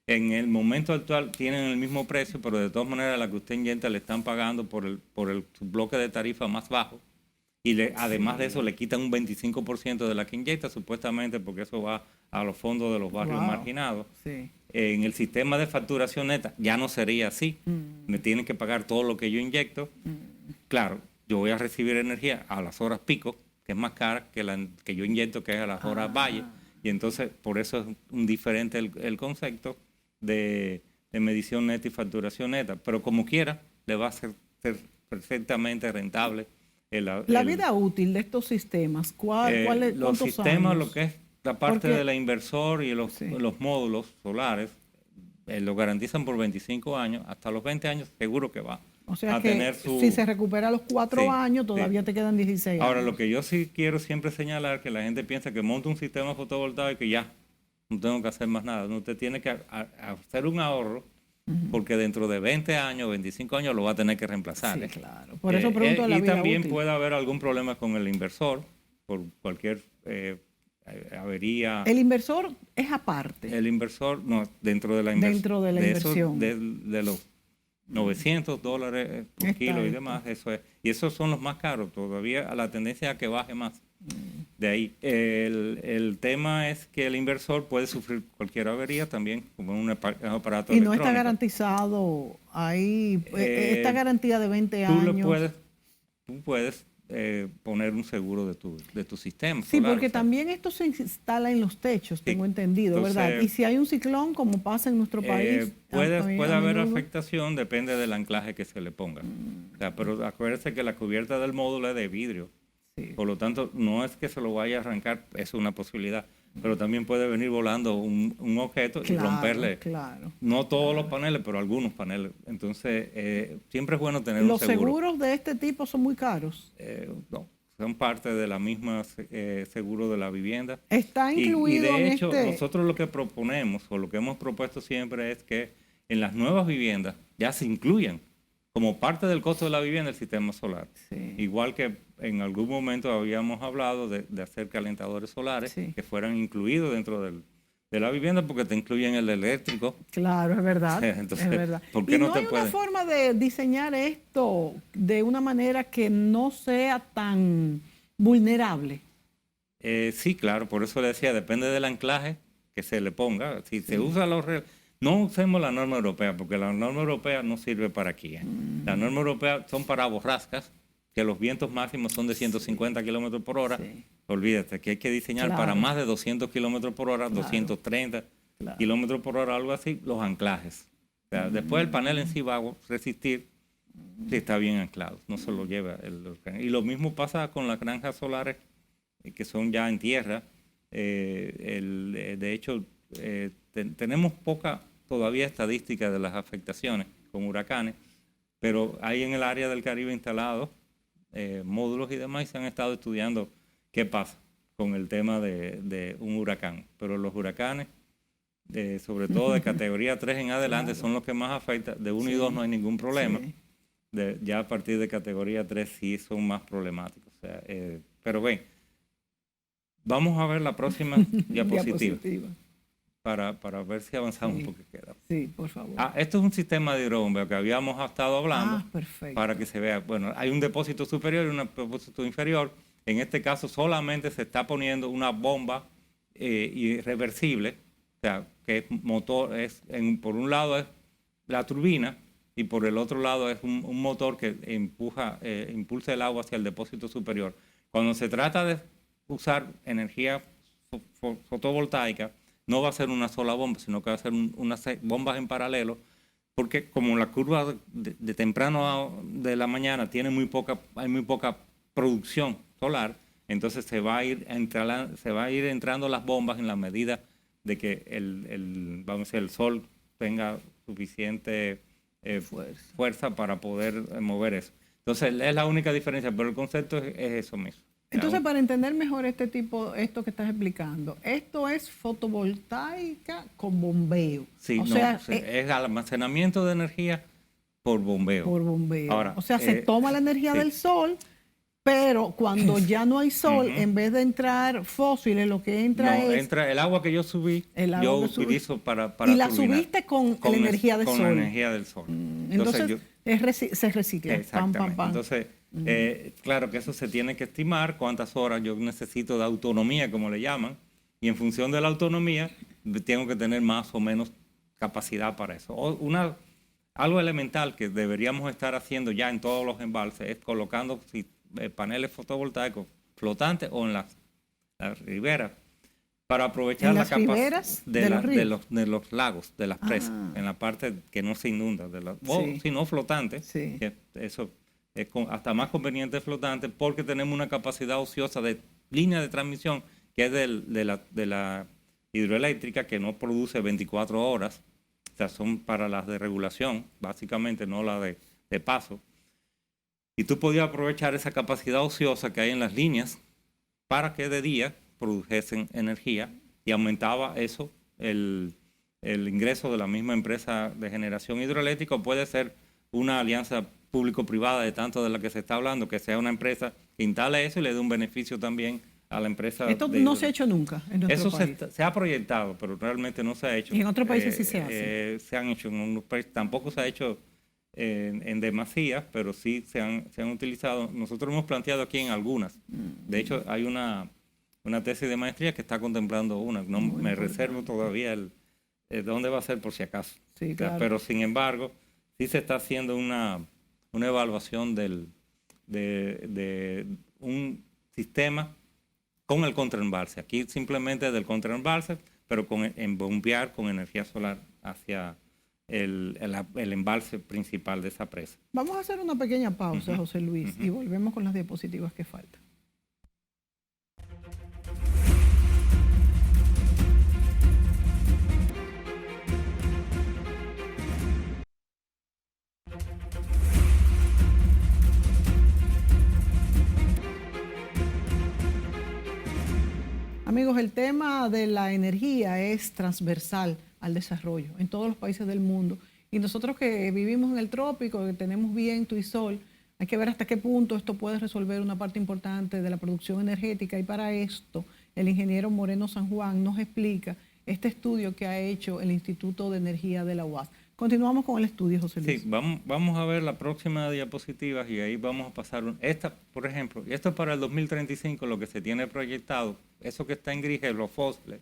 En el momento actual tienen el mismo precio, pero de todas maneras la que usted inyecta le están pagando por el bloque de tarifa más bajo, y además de eso le quitan un 25% de la que inyecta, supuestamente porque eso va a los fondos de los barrios marginados. Sí. En el sistema de facturación neta ya no sería así. Me tienen que pagar todo lo que yo inyecto. Claro, yo voy a recibir energía a las horas pico, que es más cara que la que yo inyecto, que es a las horas valle. Y entonces, por eso es un diferente el concepto de medición neta y facturación neta. Pero como quiera, le va a ser perfectamente rentable. La vida útil de estos sistemas, ¿cuál es? Los sistemas, años? lo que es la parte del inversor y los módulos solares, lo garantizan por 25 años. Hasta los 20 años seguro que va o sea a que tener si se recupera a los 4 años, todavía te quedan 16 años. Ahora, lo que yo sí quiero siempre señalar, que la gente piensa que monta un sistema fotovoltaico y ya, no tengo que hacer más nada. Usted tiene que hacer un ahorro porque dentro de 20 años, 25 años lo va a tener que reemplazar. Sí, claro. Por eso pregunto de la y vida también útil. puede haber algún problema con el inversor por cualquier avería. El inversor es aparte. El inversor, no, dentro de la inversión. Dentro de la inversión. De los $900 por kilo y demás, eso es. Y esos son los más caros. Todavía la tendencia es a que baje más. De ahí. El tema es que el inversor puede sufrir cualquier avería también, como un aparato y electrónico. no está garantizado ahí, esta garantía de 20 años. Tú puedes poner un seguro de tu sistema. Sí, solar, porque también esto se instala en los techos, tengo entendido, entonces, ¿verdad? Y si hay un ciclón, como pasa en nuestro país. Puede haber afectación, depende del anclaje que se le ponga. O sea, pero acuérdese que la cubierta del módulo es de vidrio. Sí. Por lo tanto, no es que se lo vaya a arrancar, es una posibilidad. Pero también puede venir volando un objeto y romperle. Claro. No todos los paneles, pero algunos paneles. Entonces, siempre es bueno tener un seguro. ¿Los seguros de este tipo son muy caros? No, son parte de la misma seguro de la vivienda. Está incluido y de hecho, nosotros lo que proponemos, o lo que hemos propuesto siempre es que en las nuevas viviendas ya se incluyan como parte del costo de la vivienda el sistema solar. Sí. Igual que en algún momento habíamos hablado de hacer calentadores solares que fueran incluidos dentro de la vivienda porque te incluyen el eléctrico. Claro, es verdad. Entonces, es verdad. ¿por qué ¿Y no hay una forma de diseñar esto de una manera que no sea tan vulnerable? Sí, claro. Por eso le decía, depende del anclaje que se le ponga. Si se usa no usemos la norma europea, porque la norma europea no sirve para aquí. La norma europea son para borrascas, que los vientos máximos son de 150 kilómetros por hora. Olvídate que hay que diseñar para más de 200 kilómetros por hora, 230 kilómetros por hora, algo así, los anclajes. O sea, después el panel en sí va a resistir si está bien anclado, no se lo lleva el huracán. Y lo mismo pasa con las granjas solares, que son ya en tierra. De hecho, tenemos poca todavía estadística de las afectaciones con huracanes, pero hay en el área del Caribe instalados módulos y demás y se han estado estudiando qué pasa con el tema de un huracán. Pero los huracanes, sobre todo de categoría 3 en adelante, son los que más afectan. De 1 y 2 no hay ningún problema. Ya a partir de categoría 3 sí son más problemáticos. O sea, pero ven, vamos a ver la próxima diapositiva. Para ver si avanzamos un poco queda. Sí, por favor. Esto es un sistema de hidrobombeo que habíamos estado hablando. Perfecto. Para que se vea. Bueno, hay un depósito superior y un depósito inferior. En este caso solamente se está poniendo una bomba irreversible. O sea, que es motor, por un lado es la turbina y por el otro lado es un motor que impulsa el agua hacia el depósito superior. Cuando se trata de usar energía fotovoltaica, no va a ser una sola bomba, sino que va a ser unas bombas en paralelo, porque como la curva de temprano de la mañana hay muy poca producción solar, entonces se va a ir entrando las bombas en la medida de que el sol tenga suficiente fuerza para poder mover eso. Entonces es la única diferencia, pero el concepto es eso mismo. Entonces, para entender mejor esto que estás explicando, esto es fotovoltaica con bombeo. Sí, es almacenamiento de energía por bombeo. Por bombeo. Ahora, se toma la energía del sol, pero cuando ya no hay sol, en vez de entrar fósiles, lo que entra el agua que yo subí, yo utilizo para y la subiste con la energía del sol. Con la energía del sol. Entonces se recicla. Exactamente. Entonces, claro que eso se tiene que estimar cuántas horas yo necesito de autonomía, como le llaman, y en función de la autonomía tengo que tener más o menos capacidad para eso. Algo elemental que deberíamos estar haciendo ya en todos los embalses es colocando paneles fotovoltaicos flotantes o en las riberas para aprovechar la capacidad de los lagos, de las presas, en la parte que no se inunda, o si no flotante, que eso es hasta más conveniente flotante porque tenemos una capacidad ociosa de línea de transmisión que es de la hidroeléctrica que no produce 24 horas, o sea, son para las de regulación, básicamente no la de paso. Y tú podías aprovechar esa capacidad ociosa que hay en las líneas para que de día produjesen energía y aumentaba eso el ingreso de la misma empresa de generación hidroeléctrica, o puede ser una alianza público-privada de tanto de la que se está hablando, que sea una empresa que instale eso y le dé un beneficio también a la empresa. Esto no se ha hecho nunca en nuestro país. Eso se ha proyectado, pero realmente no se ha hecho. Y en otros países sí se hace. Se han hecho en unos países, tampoco se ha hecho en demasía, pero sí se han utilizado. Nosotros hemos planteado aquí en algunas. De hecho, hay una tesis de maestría que está contemplando una. No me reservo todavía el dónde va a ser por si acaso. Sí, claro. Pero sin embargo, sí se está haciendo una evaluación de un sistema con el contraembalse. Aquí simplemente del contraembalse, pero en bombear con energía solar hacia el embalse principal de esa presa. Vamos a hacer una pequeña pausa, José Luis, y volvemos con las diapositivas que faltan. Amigos, el tema de la energía es transversal al desarrollo en todos los países del mundo. Y nosotros que vivimos en el trópico, que tenemos viento y sol, hay que ver hasta qué punto esto puede resolver una parte importante de la producción energética. Y para esto, el ingeniero Moreno San Juan nos explica este estudio que ha hecho el Instituto de Energía de la UAS. Continuamos con el estudio, José Luis. Sí, vamos a ver la próxima diapositiva y ahí vamos a pasar. Esta, por ejemplo, y esto es para el 2035, lo que se tiene proyectado. Eso que está en gris es lo fósiles,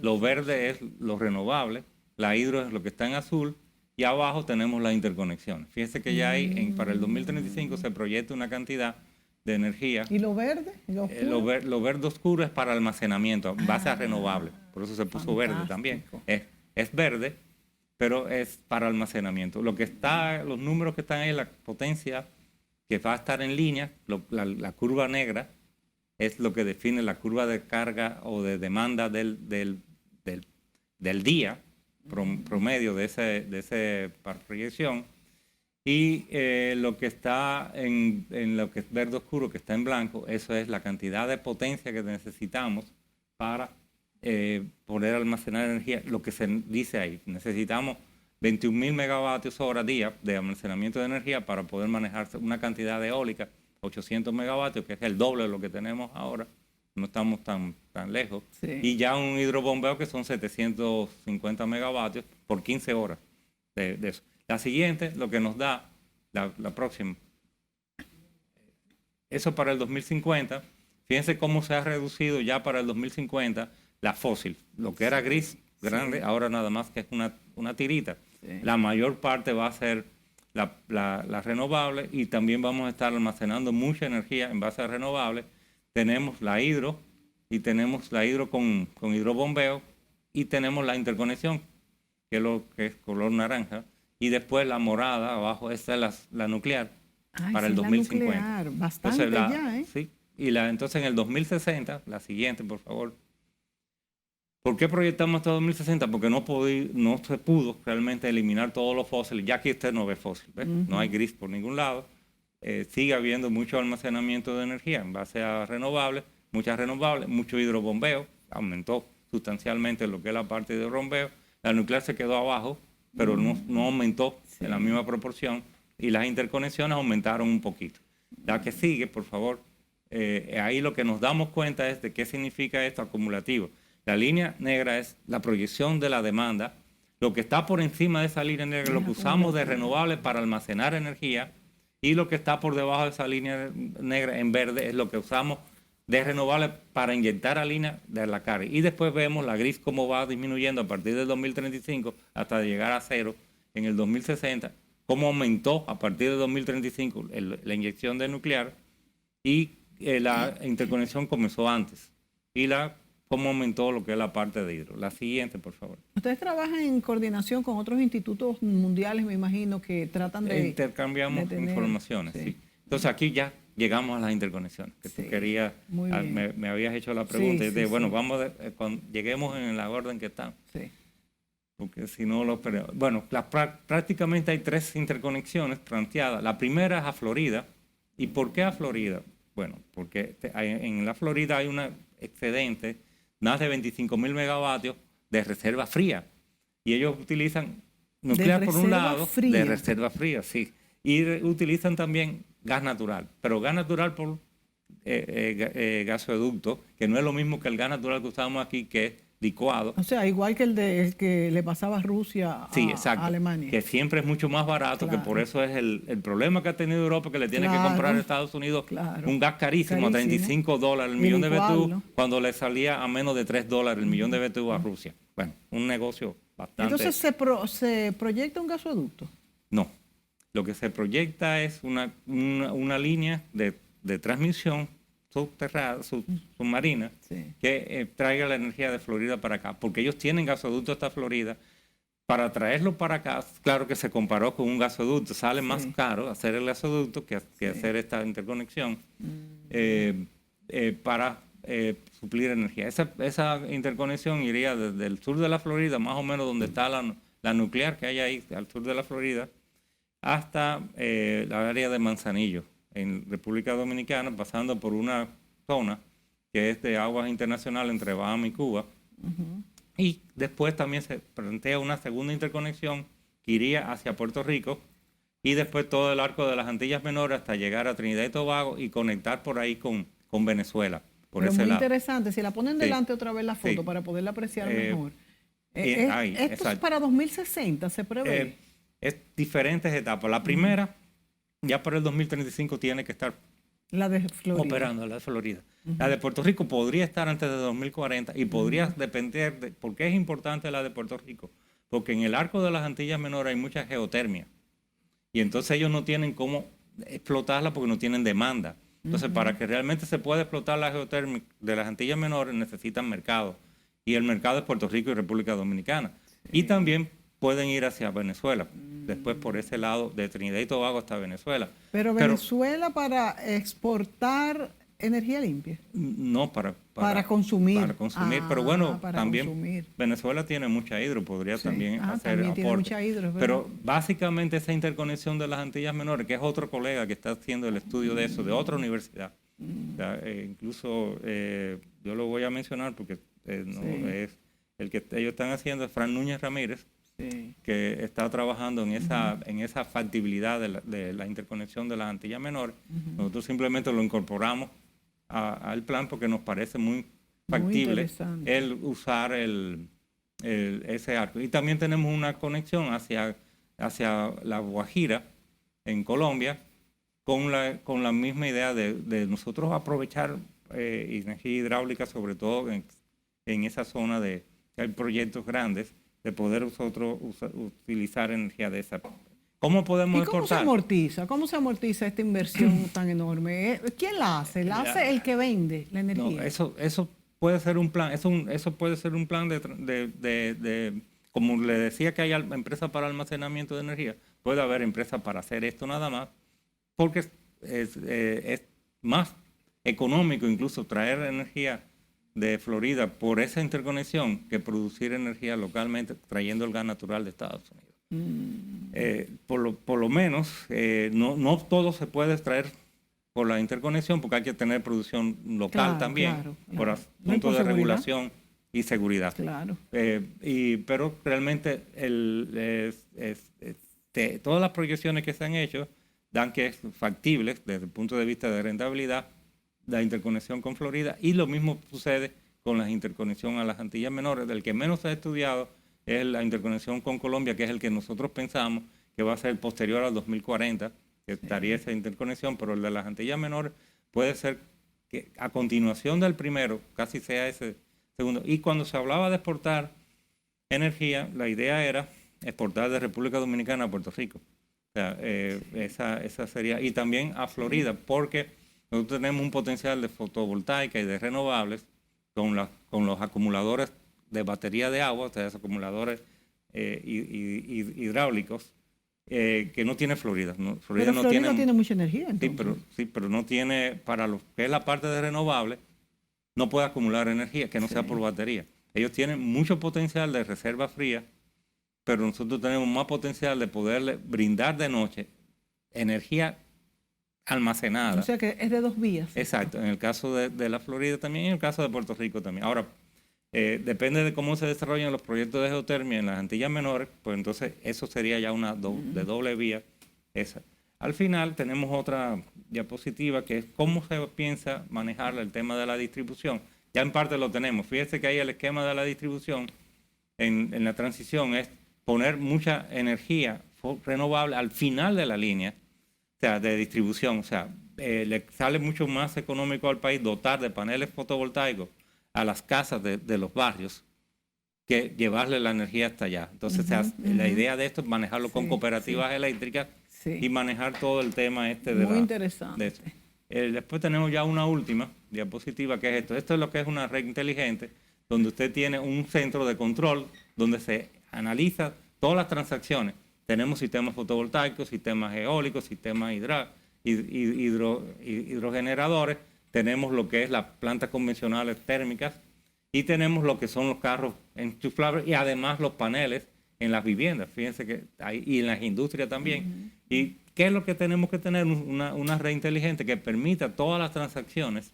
lo verde es lo renovable, la hidro es lo que está en azul y abajo tenemos la interconexión. Fíjese que ya hay, para el 2035 se proyecta una cantidad de energía. ¿Y lo verde? Lo verde oscuro es para almacenamiento, en base a renovable. Por eso se puso verde también. Es verde, pero es para almacenamiento. Los números que están ahí, la potencia que va a estar en línea, la curva negra, es lo que define la curva de carga o de demanda del día promedio de esa proyección. Y lo que está en lo que es verde oscuro, que está en blanco, eso es la cantidad de potencia que necesitamos para poder almacenar energía. Lo que se dice ahí, necesitamos 21.000 megavatios hora día de almacenamiento de energía para poder manejar una cantidad de eólica, 800 megavatios, que es el doble de lo que tenemos ahora. No estamos tan lejos. Sí. Y ya un hidrobombeo que son 750 megavatios por 15 horas de eso. La siguiente, lo que nos da, la próxima, eso para el 2050, fíjense cómo se ha reducido ya para el 2050 la fósil. Lo que era gris grande, sí, ahora nada más que es una tirita. Sí. La mayor parte va a ser la renovable y también vamos a estar almacenando mucha energía en base a renovables. Tenemos la hidro y tenemos la hidro con hidrobombeo y tenemos la interconexión, que es lo que es color naranja. Y después la morada abajo, esta es la nuclear. Para el 2050. Nuclear, bastante entonces, ya, ¿eh? Sí, y entonces en el 2060, la siguiente, por favor. ¿Por qué proyectamos hasta 2060? Porque no se pudo realmente eliminar todos los fósiles. Ya aquí usted no ve fósil, ¿ves? No hay gris por ningún lado. Sigue habiendo mucho almacenamiento de energía en base a renovables, muchas renovables, mucho hidrobombeo. Aumentó sustancialmente lo que es la parte de hidrobombeo. La nuclear se quedó abajo, pero no aumentó en la misma proporción y las interconexiones aumentaron un poquito. La que sigue, por favor, ahí lo que nos damos cuenta es de qué significa esto acumulativo. La línea negra es la proyección de la demanda, lo que está por encima de esa línea negra, lo que usamos de renovables para almacenar energía y lo que está por debajo de esa línea negra en verde es lo que usamos de renovables para inyectar a línea de la carga. Y después vemos la gris cómo va disminuyendo a partir del 2035 hasta llegar a cero en el 2060, cómo aumentó a partir del 2035 la inyección de nuclear y la interconexión comenzó antes y cómo aumentó lo que es la parte de hidro. La siguiente, por favor. Ustedes trabajan en coordinación con otros institutos mundiales, me imagino, que tratan de... Intercambiamos informaciones, sí. Entonces aquí ya llegamos a las interconexiones, que tú querías, me habías hecho la pregunta, lleguemos en la orden que están. Sí. Porque si no lo perdemos. Bueno, prácticamente hay 3 interconexiones planteadas. La primera es a Florida. ¿Y por qué a Florida? Bueno, porque en la Florida hay un excedente, más de 25.000 megavatios de reserva fría. y ellos utilizan nuclear por un lado, fría. de reserva fría, sí. Y utilizan también gas natural, pero gas natural por gasoducto, que no es lo mismo que el gas natural que usamos aquí, que es licuado. O sea, igual que el que le pasaba a Rusia Sí, a exacto. Alemania. Que siempre es mucho más barato, Claro. que por eso es el problema que ha tenido Europa, que le tiene que comprar a Estados Unidos un gas carísimo, a $35 el millón de BTU, cuando le salía a menos de $3 el millón de BTU a Rusia. Bueno, un negocio bastante... Entonces, ¿se proyecta un gasoducto? No. Lo que se proyecta es una línea de transmisión submarina, sí, que traiga la energía de Florida para acá, porque ellos tienen gasoducto hasta Florida. Para traerlo para acá, claro que se comparó con un gasoducto, sale sí, más caro hacer el gasoducto que sí, hacer esta interconexión para suplir energía. Esa interconexión iría desde el sur de la Florida, más o menos donde está la nuclear que hay ahí, al sur de la Florida, hasta la área de Manzanillo, en República Dominicana, pasando por una zona que es de aguas internacionales entre Bahamas y Cuba. Y después también se plantea una segunda interconexión que iría hacia Puerto Rico y después todo el arco de las Antillas Menores hasta llegar a Trinidad y Tobago y conectar por ahí con Venezuela. Por ese muy lado. Interesante. Si la ponen delante sí, otra vez la foto sí, para poderla apreciar mejor. Esto es para 2060, se prevé. Es diferentes etapas. La primera, ya para el 2035 tiene que estar la de Florida, operando, la de Florida. La de Puerto Rico podría estar antes de 2040 y podría depender de... ¿Por qué es importante la de Puerto Rico? Porque en el arco de las Antillas Menores hay mucha geotermia y entonces ellos no tienen cómo explotarla porque no tienen demanda. Entonces, para que realmente se pueda explotar la geotermia de las Antillas Menores necesitan mercado y el mercado es Puerto Rico y República Dominicana. Sí. Y también pueden ir hacia Venezuela, después por ese lado de Trinidad y Tobago hasta Venezuela. Pero Venezuela para exportar energía limpia. No, para consumir. Para consumir, pero bueno, también consumir. Venezuela tiene mucha hidro, podría sí, también hacer también aporte. Tiene mucha hidro, pero básicamente esa interconexión de las Antillas Menores, que es otro colega que está haciendo el estudio de eso, de otra universidad. O sea, incluso yo lo voy a mencionar porque no sí, es el que ellos están haciendo, es Fran Núñez Ramírez, sí, que está trabajando en esa factibilidad de la interconexión de las Antillas Menores. Nosotros simplemente lo incorporamos al plan porque nos parece muy factible el usar ese arco. Y también tenemos una conexión hacia la Guajira, en Colombia, con la misma idea de nosotros aprovechar energía hidráulica, sobre todo en esa zona que hay proyectos grandes, de poder nosotros utilizar energía de esa. ¿Cómo podemos exportar? ¿Cómo se amortiza esta inversión tan enorme? ¿Quién la hace? ¿La hace el que vende la energía? No, eso puede ser un plan. Eso puede ser un plan de como le decía que hay empresas para almacenamiento de energía, puede haber empresas para hacer esto nada más, porque es más económico incluso traer energía de Florida por esa interconexión que producir energía localmente trayendo el gas natural de Estados Unidos. Por lo menos no todo se puede extraer por la interconexión porque hay que tener producción local también por asuntos de regulación y seguridad. Claro. Pero realmente todas las proyecciones que se han hecho dan que es factible desde el punto de vista de rentabilidad la interconexión con Florida y lo mismo sucede con la interconexión a las Antillas Menores. Del que menos se ha estudiado es la interconexión con Colombia, que es el que nosotros pensamos que va a ser posterior al 2040, que estaría esa interconexión, pero el de las Antillas Menores puede ser que a continuación del primero casi sea ese segundo. Y cuando se hablaba de exportar energía, la idea era exportar de República Dominicana a Puerto Rico. O sea, esa sería, y también a Florida, porque nosotros tenemos un potencial de fotovoltaica y de renovables con los acumuladores de batería de agua, o sea, esos acumuladores hidráulicos, que no tiene Florida. Florida no tiene mucha energía. Sí, pero no tiene, para lo que es la parte de renovables, no puede acumular energía que no sea por batería. Ellos tienen mucho potencial de reserva fría, pero nosotros tenemos más potencial de poderle brindar de noche energía almacenada. O sea que es de dos vías. Exacto, en el caso de la Florida también y en el caso de Puerto Rico también. Ahora, Depende de cómo se desarrollan los proyectos de geotermia en las Antillas Menores, pues entonces eso sería ya una de doble vía esa. Al final tenemos otra diapositiva que es cómo se piensa manejar el tema de la distribución. Ya en parte lo tenemos. Fíjese que ahí el esquema de la distribución en la transición es poner mucha energía renovable al final de la línea, o sea, de distribución. O sea, le sale mucho más económico al país dotar de paneles fotovoltaicos a las casas de los barrios que llevarle la energía hasta allá. Entonces, la idea de esto es manejarlo con cooperativas eléctricas y manejar todo el tema Muy interesante. Después tenemos ya una última diapositiva que es esto. Esto es lo que es una red inteligente, donde usted tiene un centro de control donde se analiza todas las transacciones. Tenemos sistemas fotovoltaicos, sistemas eólicos, sistemas hidrogeneradores, tenemos lo que es las plantas convencionales térmicas y tenemos lo que son los carros enchufables y además los paneles en las viviendas, fíjense que hay, y en las industrias también. ¿Y qué es lo que tenemos que tener? Una red inteligente que permita todas las transacciones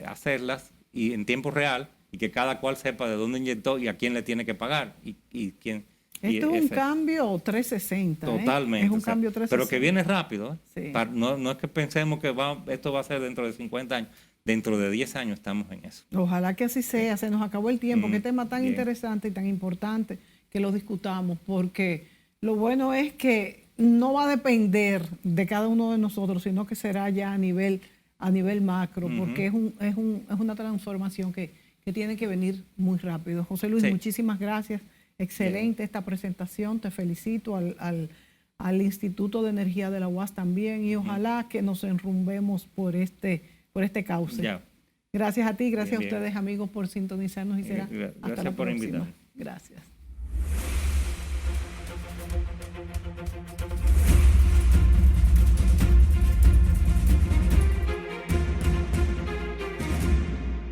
hacerlas y en tiempo real y que cada cual sepa de dónde inyectó y a quién le tiene que pagar y quién. Esto es un cambio 360. Totalmente. Es un cambio 360. Pero que viene rápido. No es que pensemos que esto va a ser dentro de 50 años. Dentro de 10 años estamos en eso. Ojalá que así sea. Se nos acabó el tiempo. Qué tema tan interesante y tan importante que lo discutamos. Porque lo bueno es que no va a depender de cada uno de nosotros, sino que será ya a nivel macro. Porque es una transformación que tiene que venir muy rápido. José Luis, muchísimas gracias. Excelente esta presentación, te felicito al Instituto de Energía de la UAS también y ojalá que nos enrumbemos por este cauce. Gracias a ti, gracias a ustedes amigos por sintonizarnos y será hasta la próxima. Gracias.